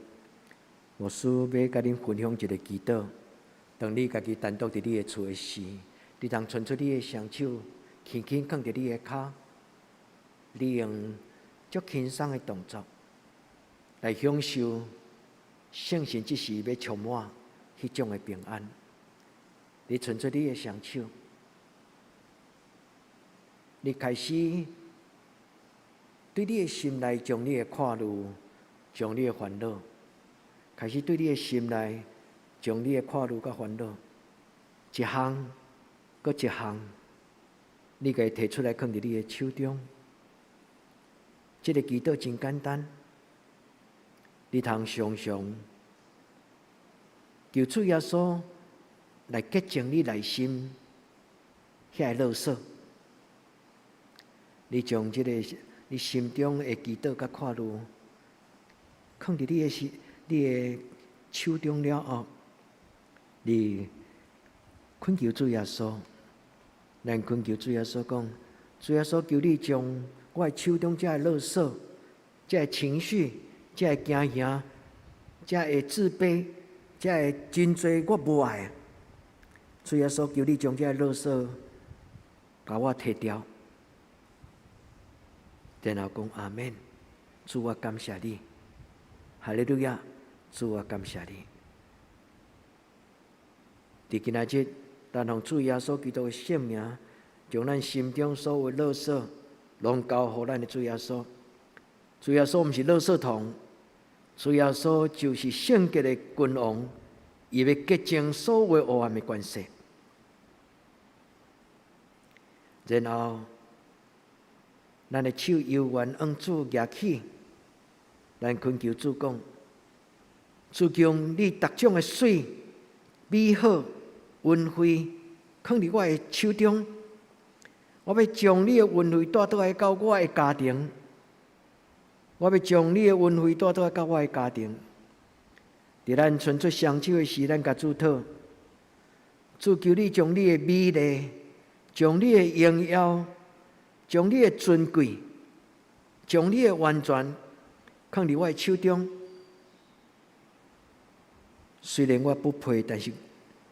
牧师要甲恁分享一个祈祷。当你家己单独伫你的厝的时，你通伸出你的双手，轻轻放伫你的脚，你用足轻松的动作来享受圣神即时要充满迄种的平安。你伸出你的双手，你开始对你的心内将你的快乐、将你的烦恼，开始对你的心内将你的快乐甲烦恼，一项搁一项，你甲伊摕出来放伫你的手中。这个祈祷真简单，你通常常求主耶稣来洁净你内心遐个垃圾。你将这个你心中的祈祷甲快乐放伫你的手中了后，你恳求主耶稣，咱恳求主耶稣讲：主耶稣，求你将我的手中这个垃圾、这个情绪、这个惊吓、这个自卑、这个真多我无爱，主耶稣，求你将这个垃圾甲我摕掉。然后讲阿们，主我感谢你，哈利路亚，主我感谢你。伫今仔日，咱用主耶稣基督的圣名，将咱心中所有的垃圾，拢交予咱的主耶稣。主耶稣毋是垃圾桶，主耶稣就是圣洁的君王，伊要洁净所有黑暗的关系。然后，咱的手由原往主举起，咱恳求主讲：主将你各种的水、美好、恩惠放伫我的手中，我要将你的恩惠带倒来到我的家庭，我要将你的恩惠带倒来到我的家庭。伫咱伸出双手的时，咱甲主祷：主求你将你的美丽、将你的荣耀、将你的尊贵、将你的完全放伫我的手中。虽然我不配，但是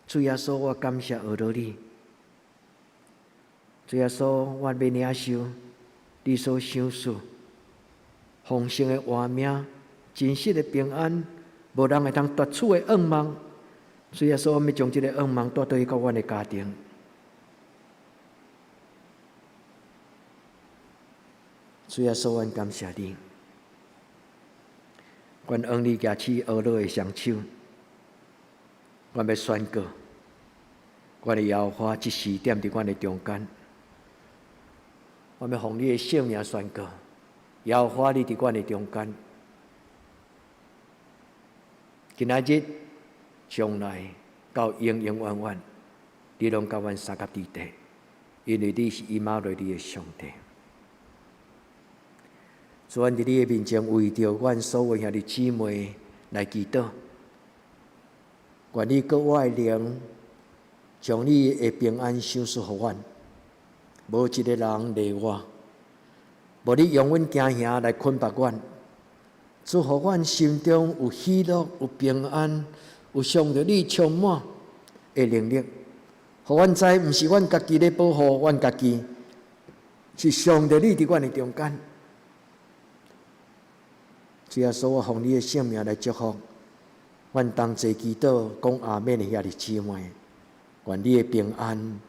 主耶稣，我感谢学到你。主耶稣，我要领受你所赏赐丰盛的活命、真实的平安，无人会通夺取的愿望。主耶稣，我要将这个愿望带到到阮的家庭。主耶稣，我感谢你，阮愿你举起恶落的双手，我要宣告，我的耶和华即时点伫阮的中间。我要奉你的圣名宣告，耶和华你伫阮的中间。今仔日、将来到永永远远，你拢甲阮三甲伫地，因为你是以马内利的上帝。主，阮伫你的面前，为着阮所有兄弟姊妹来祈祷，愿你搁我的灵，将你的平安赏赐予阮。无一个人例外，无你用阮惊吓来捆绑阮，祝福阮心中有喜乐、有平安、有上帝你充满的能力，互阮知，毋是阮家己咧保护阮家己，是上帝你伫阮的中间。主耶稣，我奉你的圣名来祝福阮同齐祈祷讲阿们的兄弟姊妹，愿你的平安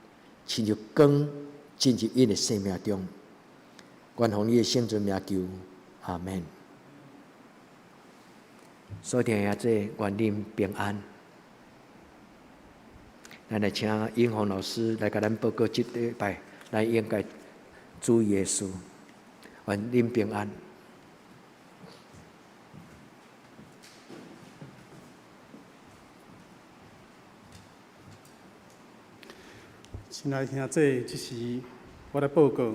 亲像光进入因的生命中。愿奉你的圣尊名求，阿们。所听下这愿恁平安。咱来请英宏老师来甲咱报告这礼拜咱应该主耶稣，愿恁平安。亲爱兄弟，即时我来报告，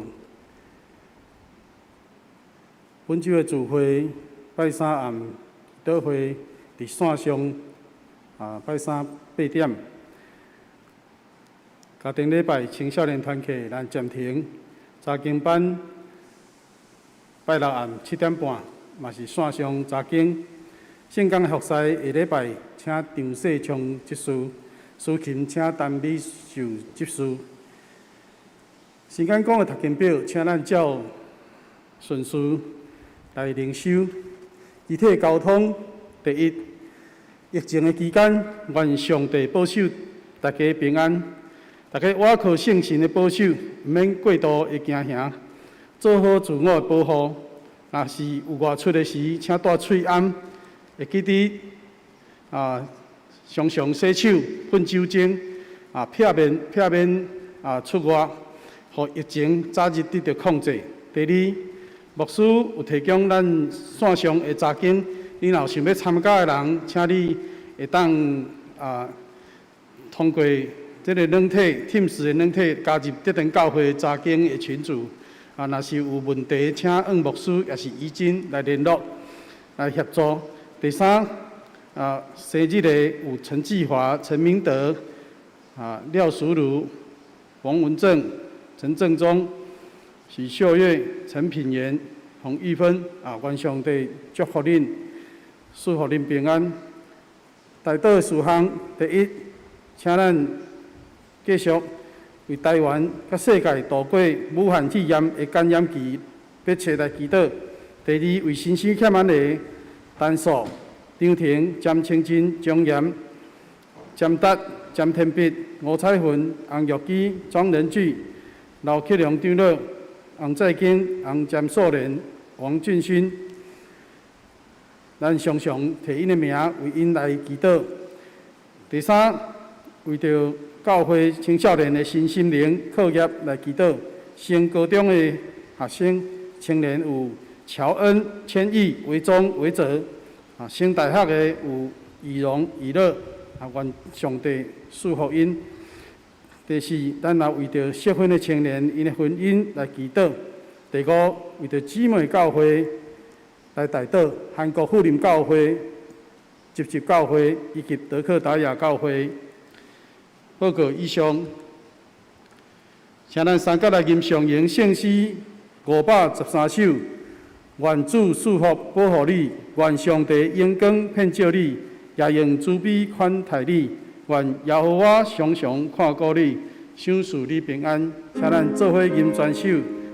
本周的聚会拜三暗祷会伫线上拜三8点，家庭礼拜青少年团契咱暂停，查经班拜六暗7点半嘛是线上查经。圣光服侍下礼拜，请张世昌执事，苏琴请陈美秀执事。时间讲的读经表，请咱照顺序来灵修。具体交通，第一，疫情的期间，愿上帝保守大家平安，大家倚靠圣神的保守，毋免过度的惊吓，做好自我的保护。若是有外出的时，请戴喙安，会记得常常洗手、喷酒精，避免出外，互疫情早日得到控制。第二，牧师有提供咱线上的查经，你若想要参加的人，请你会当通过这个软体 Teams 的软体加入这堂教会查经的群组。若是有问题，请按牧师也是义诊来联络来协助。第三，生日的有陈继华、陈明德、廖淑如、王文正、陈正忠、许秀月、陈品源、洪玉芬，愿上帝祝福恁，赐福恁平安。大道的事项，第一，请咱继续为台湾甲世界度过武汉肺炎的感染期，迫切来祈祷。第二，为新生欠安的陈素、张婷、詹清真、张岩、詹达、詹天碧、吴彩云、洪玉基、庄仁聚、刘克良长老、洪在京、洪詹素莲、王俊勋，咱常常提因的名为因来祈祷。第三，为着教会青少年的新心灵课业来祈祷。升高中的学生、青年有乔恩、千亿、维忠、维泽。升大学的有仪荣、仪乐，愿上帝赐福因。第四，咱也为着适婚的青年因的婚姻来祈祷。第五，为着姊妹教会来代祷，韩国福林教会、集集教会以及德克达亚教会。报告以上，请咱三甲来吟上咏圣诗513首。愿主赐福保护你，愿上帝荣光遍照你，也用慈悲款待你。愿耶和华常常看顾你，赏赐你平安。请咱做伙吟全首，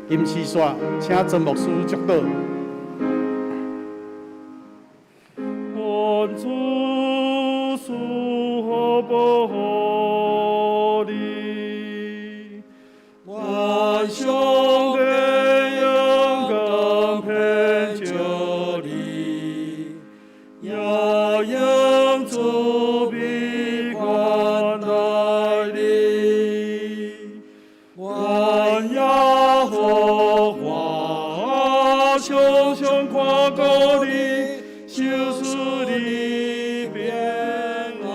吟诗煞，请曾牧师祝祷。愿主赐福保护你，愿上帝荣光遍照你，也用慈悲款待你。愿耶和华常常看顾你，赏赐你平安。阿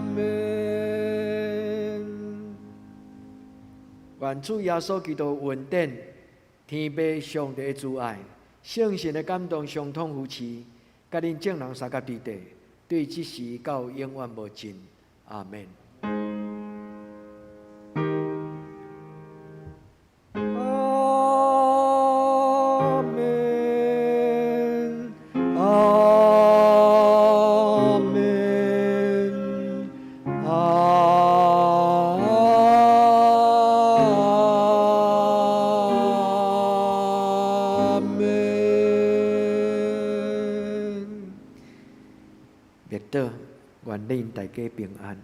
门。愿主耶稣基督恩典、天父上帝的慈爱、圣神的感动相通扶持，甲恁众人三甲地地，对即时到永远无尽。阿门。阿门，阿门，阿门。别祷，愿恁大家平安。